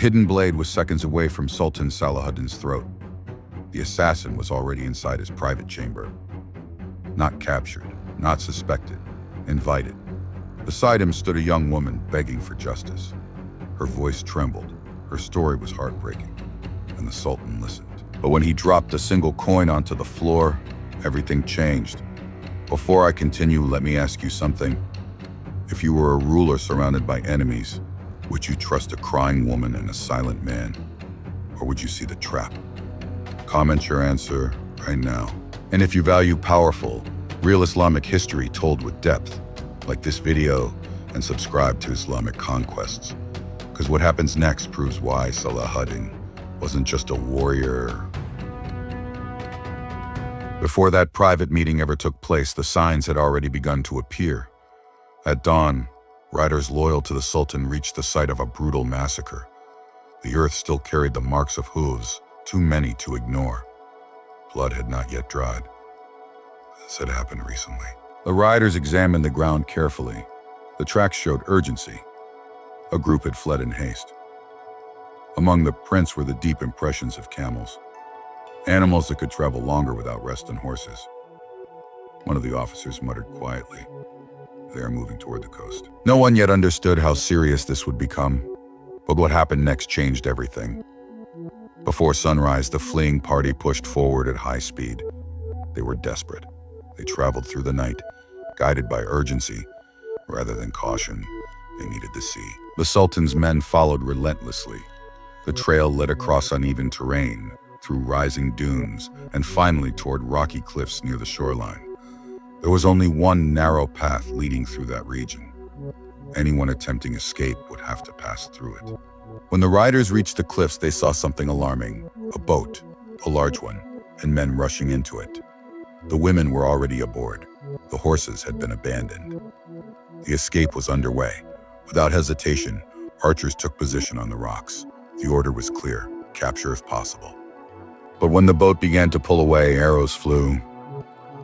hidden blade was seconds away from Sultan Salahuddin's throat. The assassin was already inside his private chamber. Not captured, not suspected, invited. Beside him stood a young woman begging for justice. Her voice trembled. Her story was heartbreaking, and the Sultan listened. But when he dropped a single coin onto the floor, everything changed. Before I continue, let me ask you something. If you were a ruler surrounded by enemies, would you trust a crying woman and a silent man? Or would you see the trap? Comment your answer right now. And if you value powerful, real Islamic history told with depth, like this video and subscribe to Islamic Conquests. Because what happens next proves why Salahuddin wasn't just a warrior. Before that private meeting ever took place, the signs had already begun to appear. At dawn, riders loyal to the Sultan reached the site of a brutal massacre. The earth still carried the marks of hooves, too many to ignore. Blood had not yet dried. This had happened recently. The riders examined the ground carefully. The tracks showed urgency. A group had fled in haste. Among the prints were the deep impressions of camels, animals that could travel longer without rest than horses. One of the officers muttered quietly, "They are moving toward the coast." No one yet understood how serious this would become, but what happened next changed everything. Before sunrise, the fleeing party pushed forward at high speed. They were desperate. They traveled through the night, guided by urgency rather than caution. They needed the sea. The Sultan's men followed relentlessly. The trail led across uneven terrain, through rising dunes, and finally toward rocky cliffs near the shoreline. There was only one narrow path leading through that region. Anyone attempting escape would have to pass through it. When the riders reached the cliffs, they saw something alarming: a boat, a large one, and men rushing into it. The women were already aboard. The horses had been abandoned. The escape was underway. Without hesitation, archers took position on the rocks. The order was clear: capture if possible. But when the boat began to pull away, arrows flew.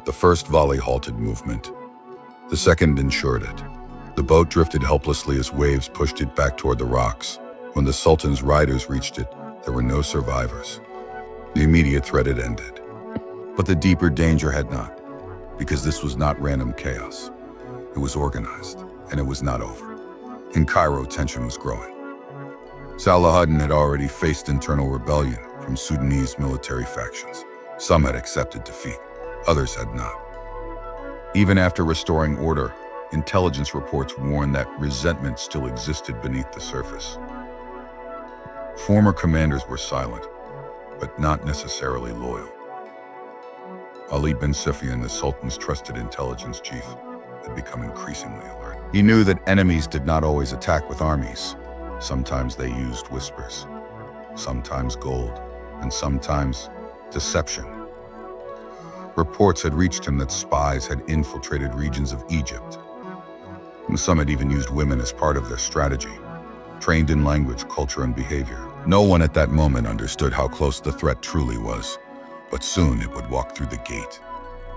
The first volley halted movement. The second ensured it. The boat drifted helplessly as waves pushed it back toward the rocks. When the Sultan's riders reached it, there were no survivors. The immediate threat had ended. But the deeper danger had not, because this was not random chaos. It was organized, and it was not over. In Cairo, tension was growing. Salahuddin had already faced internal rebellion from Sudanese military factions. Some had accepted defeat, others had not. Even after restoring order, intelligence reports warned that resentment still existed beneath the surface. Former commanders were silent, but not necessarily loyal. Ali bin Sufyan, the Sultan's trusted intelligence chief, had become increasingly alert. He knew that enemies did not always attack with armies. Sometimes they used whispers, sometimes gold, and sometimes deception. Reports had reached him that spies had infiltrated regions of Egypt. And some had even used women as part of their strategy, trained in language, culture, and behavior. No one at that moment understood how close the threat truly was, but soon it would walk through the gate.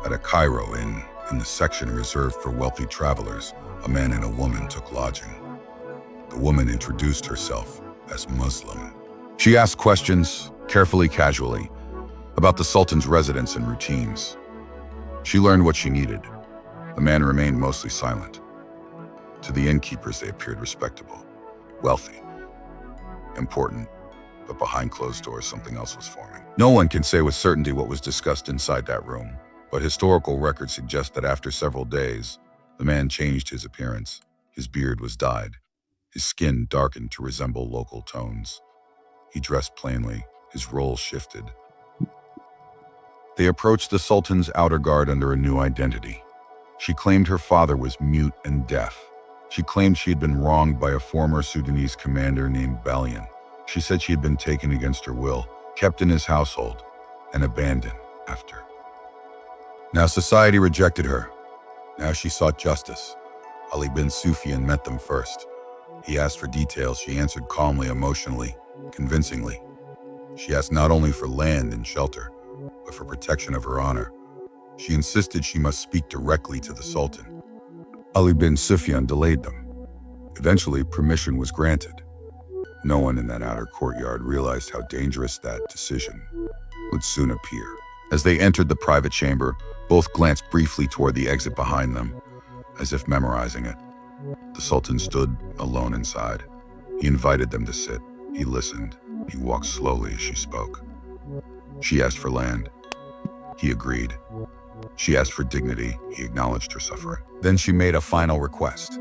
At a Cairo inn, in the section reserved for wealthy travelers, a man and a woman took lodging. The woman introduced herself as Muslim. She asked questions, carefully, casually, about the Sultan's residence and routines. She learned what she needed. The man remained mostly silent. To the innkeepers, they appeared respectable, wealthy, important, but behind closed doors, something else was forming. No one can say with certainty what was discussed inside that room, but historical records suggest that after several days, the man changed his appearance. His beard was dyed, his skin darkened to resemble local tones. He dressed plainly, his role shifted. They approached the Sultan's outer guard under a new identity. She claimed her father was mute and deaf. She claimed she had been wronged by a former Sudanese commander named Balian. She said she had been taken against her will, kept in his household, and abandoned after. Now society rejected her. Now she sought justice. Ali bin Sufyan met them first. He asked for details. She answered calmly, emotionally, convincingly. She asked not only for land and shelter, but for protection of her honor. She insisted she must speak directly to the Sultan. Ali bin Sufyan delayed them. Eventually, permission was granted. No one in that outer courtyard realized how dangerous that decision would soon appear. As they entered the private chamber, both glanced briefly toward the exit behind them, as if memorizing it. The Sultan stood alone inside. He invited them to sit. He listened. He walked slowly as she spoke. She asked for land. He agreed. She asked for dignity. He acknowledged her suffering. Then she made a final request.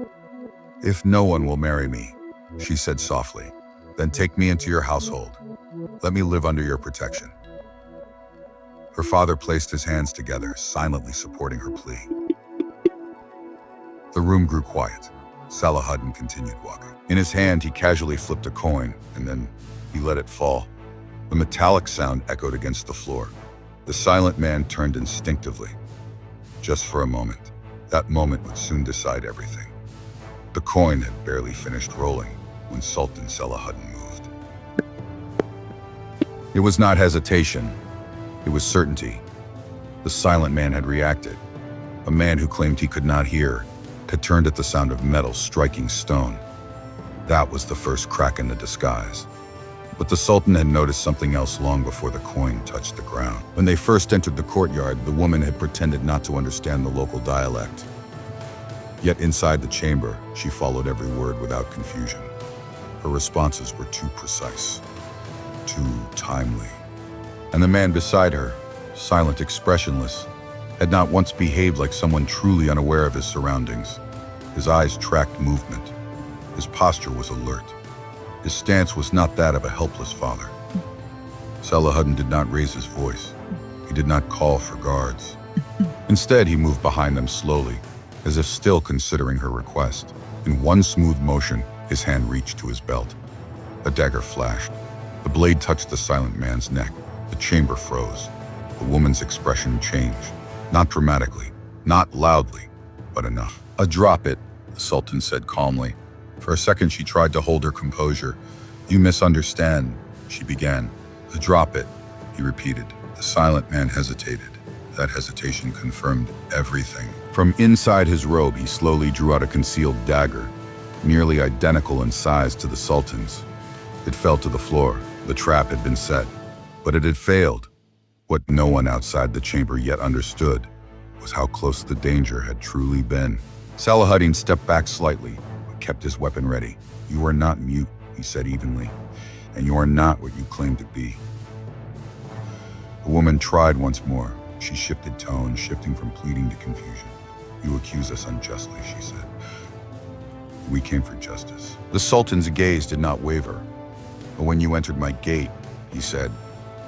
"If no one will marry me," she said softly, "then take me into your household. Let me live under your protection." Her father placed his hands together, silently supporting her plea. The room grew quiet. Salahuddin continued walking. In his hand, he casually flipped a coin, and then he let it fall. The metallic sound echoed against the floor. The silent man turned instinctively. Just for a moment. That moment would soon decide everything. The coin had barely finished rolling when Sultan Salahuddin moved. It was not hesitation. It was certainty. The silent man had reacted. A man who claimed he could not hear had turned at the sound of metal striking stone. That was the first crack in the disguise. But the Sultan had noticed something else long before the coin touched the ground. When they first entered the courtyard, the woman had pretended not to understand the local dialect. Yet inside the chamber, she followed every word without confusion. Her responses were too precise, too timely. And the man beside her, silent, expressionless, had not once behaved like someone truly unaware of his surroundings. His eyes tracked movement. His posture was alert. His stance was not that of a helpless father. Salahuddin did not raise his voice. He did not call for guards. Instead, he moved behind them slowly, as if still considering her request. In one smooth motion, his hand reached to his belt. A dagger flashed. The blade touched the silent man's neck. The chamber froze. The woman's expression changed. Not dramatically, not loudly, but enough. "Drop it," the Sultan said calmly. For a second, she tried to hold her composure. "You misunderstand," she began. "Drop it," he repeated. The silent man hesitated. That hesitation confirmed everything. From inside his robe, he slowly drew out a concealed dagger, nearly identical in size to the Sultan's. It fell to the floor. The trap had been set, but it had failed. What no one outside the chamber yet understood was how close the danger had truly been. Salahuddin stepped back slightly, but kept his weapon ready. "You are not mute," he said evenly, "and you are not what you claim to be." The woman tried once more. She shifted tone, shifting from pleading to confusion. "You accuse us unjustly," she said. "We came for justice." The Sultan's gaze did not waver. "But when you entered my gate," he said,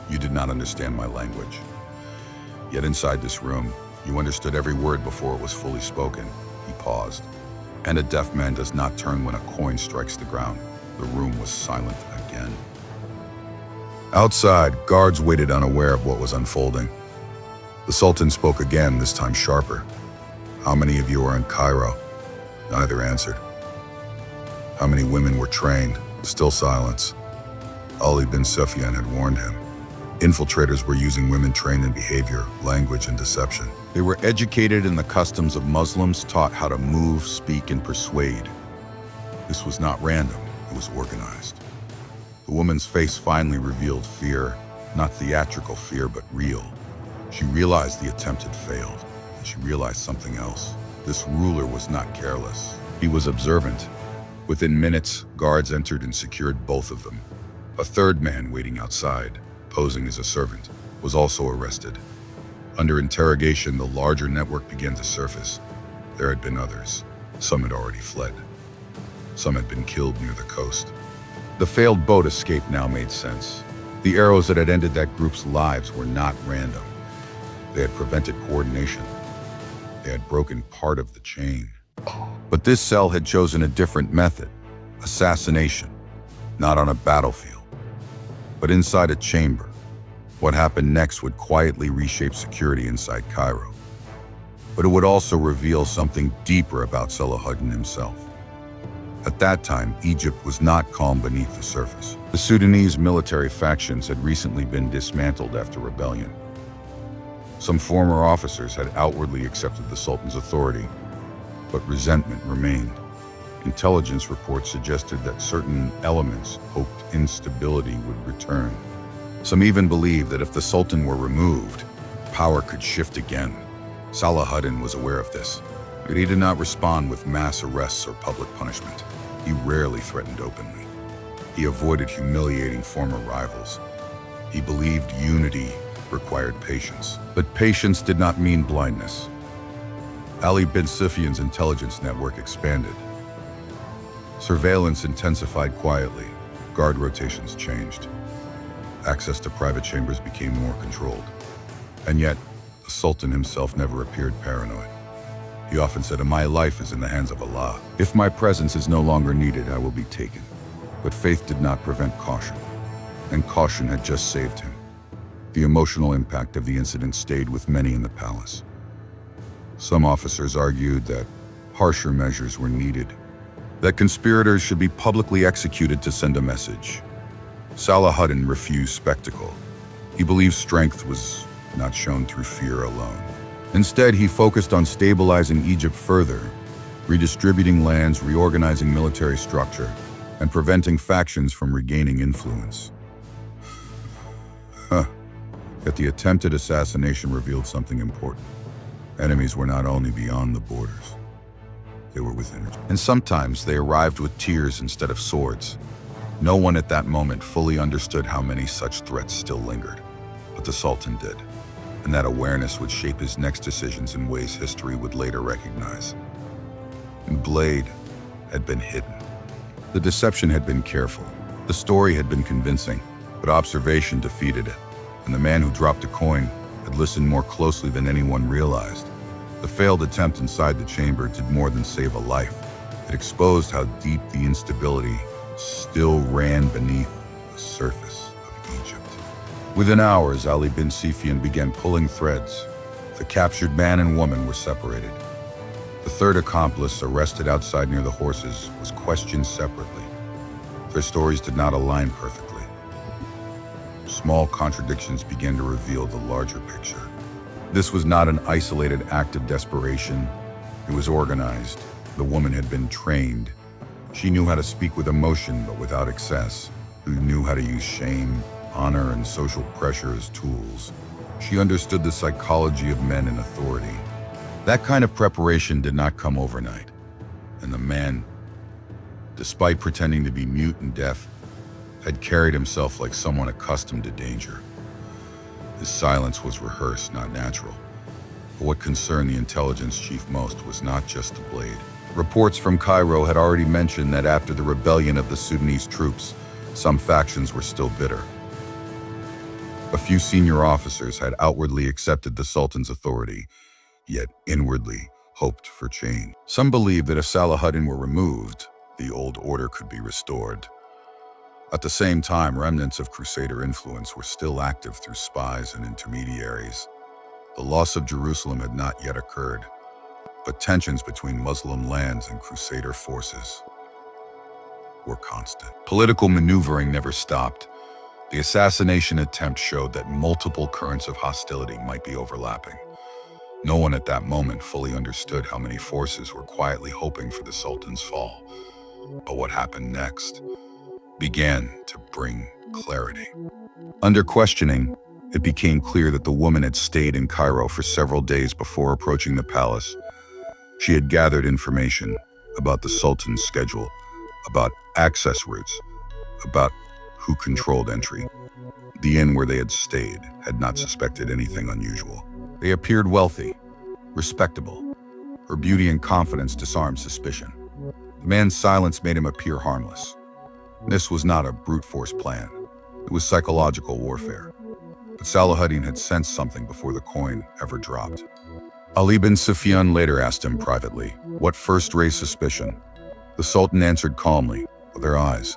"you did not understand my language. Yet inside this room, you understood every word before it was fully spoken." He paused. "And a deaf man does not turn when a coin strikes the ground." The room was silent again. Outside, guards waited unaware of what was unfolding. The Sultan spoke again, this time sharper. "How many of you are in Cairo?" Neither answered. "How many women were trained?" Still silence. Ali bin Sufyan had warned him. Infiltrators were using women trained in behavior, language, and deception. They were educated in the customs of Muslims, taught how to move, speak, and persuade. This was not random, it was organized. The woman's face finally revealed fear, not theatrical fear, but real. She realized the attempt had failed, and she realized something else. This ruler was not careless. He was observant. Within minutes, guards entered and secured both of them. A third man waiting outside, posing as a servant, was also arrested. Under interrogation, the larger network began to surface. There had been others. Some had already fled. Some had been killed near the coast. The failed boat escape now made sense. The arrows that had ended that group's lives were not random. They had prevented coordination. They had broken part of the chain. But this cell had chosen a different method: assassination, not on a battlefield, but inside a chamber. What happened next would quietly reshape security inside Cairo. But it would also reveal something deeper about Salahuddin himself. At that time, Egypt was not calm beneath the surface. The Sudanese military factions had recently been dismantled after rebellion. Some former officers had outwardly accepted the Sultan's authority, but resentment remained. Intelligence reports suggested that certain elements hoped instability would return. Some even believed that if the Sultan were removed, power could shift again. Salahuddin was aware of this, but he did not respond with mass arrests or public punishment. He rarely threatened openly. He avoided humiliating former rivals. He believed unity required patience, but patience did not mean blindness. Ali bin Sufyan's intelligence network expanded. Surveillance intensified quietly. Guard rotations changed. Access to private chambers became more controlled. And yet, the Sultan himself never appeared paranoid. He often said, "My life is in the hands of Allah. If my presence is no longer needed, I will be taken." But faith did not prevent caution, and caution had just saved him. The emotional impact of the incident stayed with many in the palace. Some officers argued that harsher measures were needed, that conspirators should be publicly executed to send a message. Salahuddin refused spectacle. He believed strength was not shown through fear alone. Instead, he focused on stabilizing Egypt further, redistributing lands, reorganizing military structure, and preventing factions from regaining influence. Yet the attempted assassination revealed something important. Enemies were not only beyond the borders, they were within it. And sometimes they arrived with tears instead of swords. No one at that moment fully understood how many such threats still lingered, but the Sultan did, and that awareness would shape his next decisions in ways history would later recognize. The blade had been hidden. The deception had been careful. The story had been convincing, but observation defeated it, and the man who dropped a coin had listened more closely than anyone realized. The failed attempt inside the chamber did more than save a life. It exposed how deep the instability still ran beneath the surface of Egypt. Within hours, Ali bin Sufyan began pulling threads. The captured man and woman were separated. The third accomplice, arrested outside near the horses, was questioned separately. Their stories did not align perfectly. Small contradictions began to reveal the larger picture. This was not an isolated act of desperation. It was organized. The woman had been trained. She knew how to speak with emotion, but without excess. She knew how to use shame, honor, and social pressure as tools. She understood the psychology of men in authority. That kind of preparation did not come overnight. And the man, despite pretending to be mute and deaf, had carried himself like someone accustomed to danger. His silence was rehearsed, not natural. But what concerned the intelligence chief most was not just the blade. Reports from Cairo had already mentioned that after the rebellion of the Sudanese troops, some factions were still bitter. A few senior officers had outwardly accepted the Sultan's authority, yet inwardly hoped for change. Some believed that if Salahuddin were removed, the old order could be restored. At the same time, remnants of Crusader influence were still active through spies and intermediaries. The loss of Jerusalem had not yet occurred, but tensions between Muslim lands and Crusader forces were constant. Political maneuvering never stopped. The assassination attempt showed that multiple currents of hostility might be overlapping. No one at that moment fully understood how many forces were quietly hoping for the Sultan's fall. But what happened next began to bring clarity. Under questioning, it became clear that the woman had stayed in Cairo for several days before approaching the palace. She had gathered information about the Sultan's schedule, about access routes, about who controlled entry. The inn where they had stayed had not suspected anything unusual. They appeared wealthy, respectable. Her beauty and confidence disarmed suspicion. The man's silence made him appear harmless. This was not a brute force plan. It was psychological warfare. But Salahuddin had sensed something before the coin ever dropped. Ali bin Sufyan later asked him privately, what first raised suspicion? The Sultan answered calmly, with their eyes.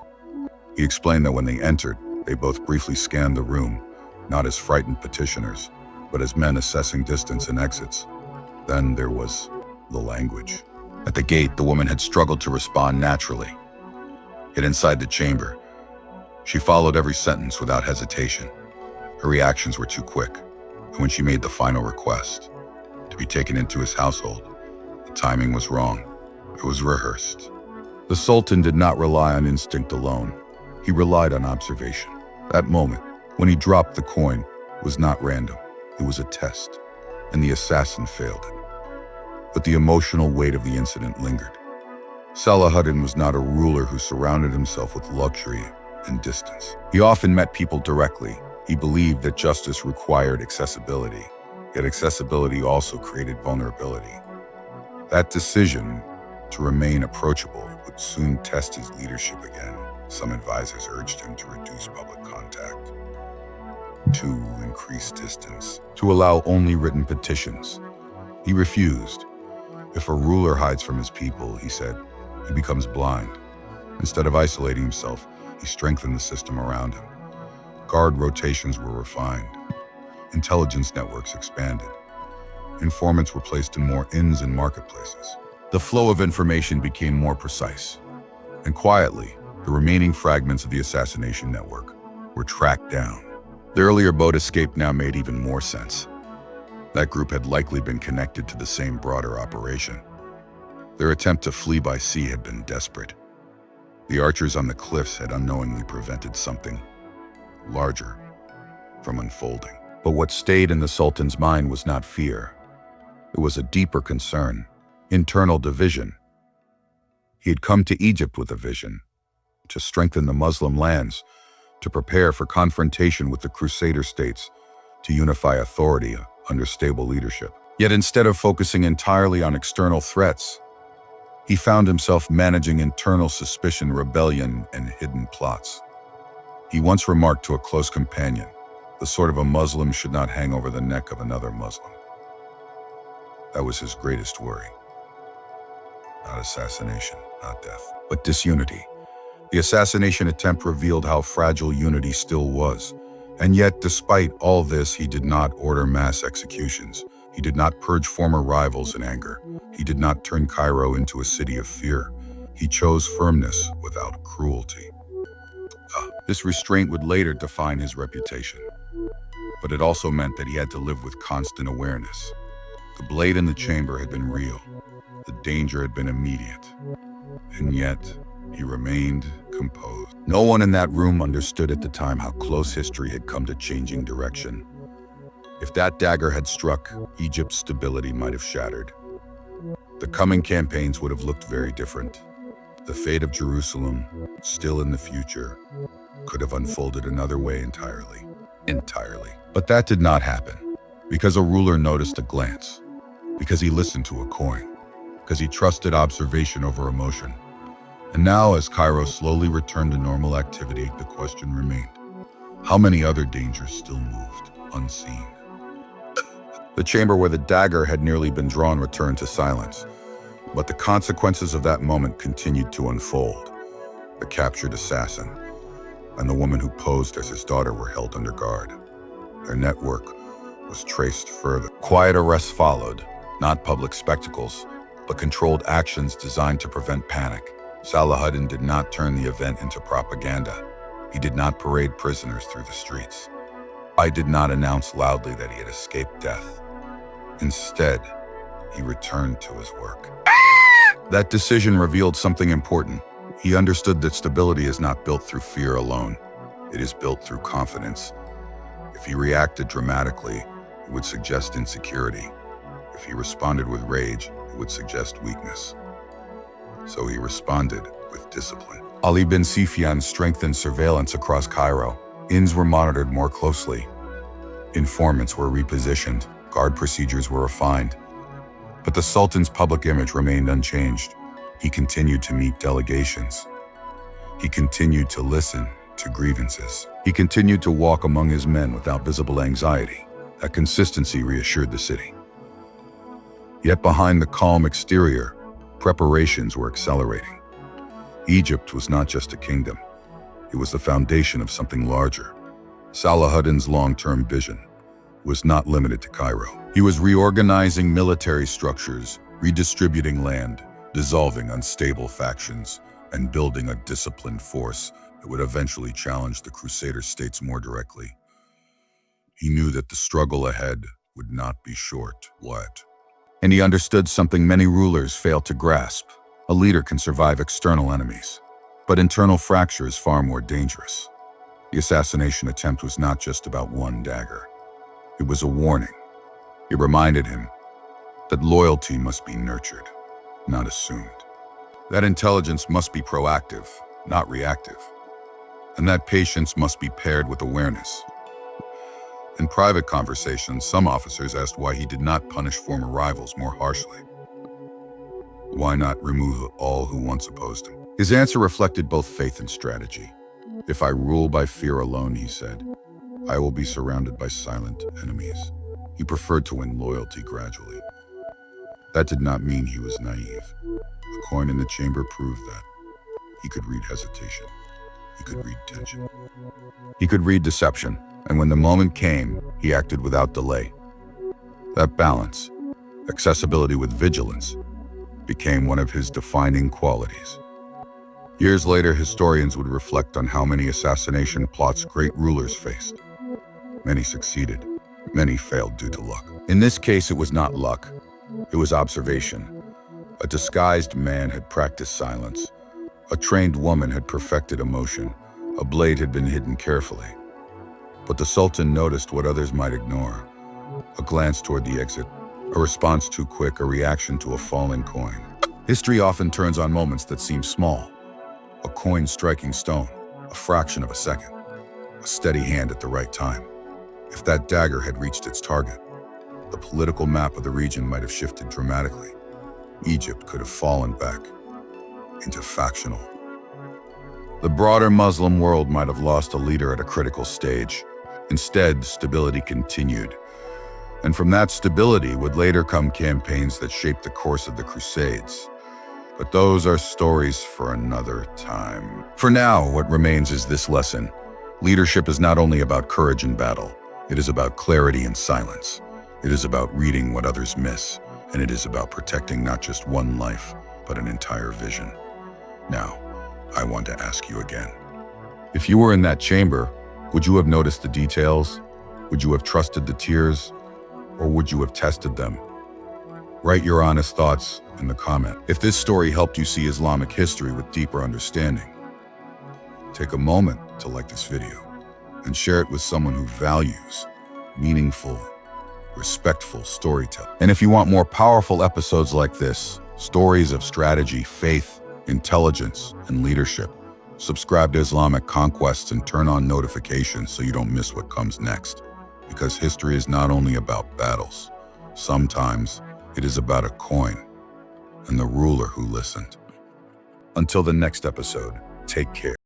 He explained that when they entered, they both briefly scanned the room, not as frightened petitioners, but as men assessing distance and exits. Then there was the language. At the gate, the woman had struggled to respond naturally. Yet inside the chamber, she followed every sentence without hesitation. Her reactions were too quick, and when she made the final request, to be taken into his household, the timing was wrong. It was rehearsed. The Sultan did not rely on instinct alone. He relied on observation. That moment, when he dropped the coin, was not random. It was a test, and the assassin failed it. But the emotional weight of the incident lingered. Salahuddin was not a ruler who surrounded himself with luxury and distance. He often met people directly. He believed that justice required accessibility, yet accessibility also created vulnerability. That decision to remain approachable would soon test his leadership again. Some advisors urged him to reduce public contact, to increase distance, to allow only written petitions. He refused. If a ruler hides from his people, he said, he becomes blind. Instead of isolating himself, he strengthened the system around him. Guard rotations were refined. Intelligence networks expanded. Informants were placed in more inns and marketplaces. The flow of information became more precise. And quietly, the remaining fragments of the assassination network were tracked down. The earlier boat escape now made even more sense. That group had likely been connected to the same broader operation. Their attempt to flee by sea had been desperate. The archers on the cliffs had unknowingly prevented something larger from unfolding. But what stayed in the Sultan's mind was not fear. It was a deeper concern, internal division. He had come to Egypt with a vision, to strengthen the Muslim lands, to prepare for confrontation with the Crusader states, to unify authority under stable leadership. Yet instead of focusing entirely on external threats, he found himself managing internal suspicion, rebellion, and hidden plots. He once remarked to a close companion, the sword of a Muslim should not hang over the neck of another Muslim. That was his greatest worry. Not assassination, not death, but disunity. The assassination attempt revealed how fragile unity still was. And yet, despite all this, he did not order mass executions. He did not purge former rivals in anger. He did not turn Cairo into a city of fear. He chose firmness without cruelty. This restraint would later define his reputation. But it also meant that he had to live with constant awareness. The blade in the chamber had been real. The danger had been immediate. And yet, he remained composed. No one in that room understood at the time how close history had come to changing direction. If that dagger had struck, Egypt's stability might have shattered. The coming campaigns would have looked very different. The fate of Jerusalem, still in the future, could have unfolded another way entirely. But that did not happen, because a ruler noticed a glance, because he listened to a coin, because he trusted observation over emotion. And now, as Cairo slowly returned to normal activity, the question remained, how many other dangers still moved, unseen? The chamber where the dagger had nearly been drawn returned to silence, but the consequences of that moment continued to unfold. The captured assassin and the woman who posed as his daughter were held under guard. Their network was traced further. Quiet arrests followed, not public spectacles, but controlled actions designed to prevent panic. Salahuddin did not turn the event into propaganda. He did not parade prisoners through the streets. I did not announce loudly that he had escaped death. Instead, he returned to his work. That decision revealed something important. He understood that stability is not built through fear alone. It is built through confidence. If he reacted dramatically, it would suggest insecurity. If he responded with rage, it would suggest weakness. So he responded with discipline. Ali bin Sufyan strengthened surveillance across Cairo. Inns were monitored more closely. Informants were repositioned. Guard procedures were refined. But the Sultan's public image remained unchanged. He continued to meet delegations. He continued to listen to grievances. He continued to walk among his men without visible anxiety. That consistency reassured the city. Yet behind the calm exterior, preparations were accelerating. Egypt was not just a kingdom. It was the foundation of something larger. Salahuddin's long-term vision was not limited to Cairo. He was reorganizing military structures, redistributing land, dissolving unstable factions, and building a disciplined force that would eventually challenge the Crusader states more directly. He knew that the struggle ahead would not be short-lived. And he understood something many rulers failed to grasp. A leader can survive external enemies, but internal fracture is far more dangerous. The assassination attempt was not just about one dagger. It was a warning. It reminded him that loyalty must be nurtured, not assumed. That intelligence must be proactive, not reactive. And that patience must be paired with awareness. In private conversations, some officers asked why he did not punish former rivals more harshly. Why not remove all who once opposed him? His answer reflected both faith and strategy. If I rule by fear alone, he said, I will be surrounded by silent enemies. He preferred to win loyalty gradually. That did not mean he was naive. The coin in the chamber proved that. He could read hesitation. He could read tension. He could read deception, and when the moment came, he acted without delay. That balance, accessibility with vigilance, became one of his defining qualities. Years later, historians would reflect on how many assassination plots great rulers faced. Many succeeded, many failed due to luck. In this case, it was not luck, it was observation. A disguised man had practiced silence. A trained woman had perfected emotion. A blade had been hidden carefully. But the Sultan noticed what others might ignore. A glance toward the exit, a response too quick, a reaction to a falling coin. History often turns on moments that seem small. A coin striking stone, a fraction of a second. A steady hand at the right time. If that dagger had reached its target, the political map of the region might have shifted dramatically. Egypt could have fallen back into factional. The broader Muslim world might have lost a leader at a critical stage. Instead, stability continued. And from that stability would later come campaigns that shaped the course of the Crusades. But those are stories for another time. For now, what remains is this lesson. Leadership is not only about courage in battle, it is about clarity in silence. It is about reading what others miss, and it is about protecting not just one life, but an entire vision. Now, I want to ask you again. If you were in that chamber, would you have noticed the details? Would you have trusted the tears? Or would you have tested them? Write your honest thoughts in the comment. If this story helped you see Islamic history with deeper understanding, take a moment to like this video and share it with someone who values meaningful, respectful storytelling. And if you want more powerful episodes like this, stories of strategy, faith, intelligence, and leadership, subscribe to Islamic Conquests and turn on notifications so you don't miss what comes next. Because history is not only about battles. Sometimes it is about a coin and the ruler who listened. Until the next episode, take care.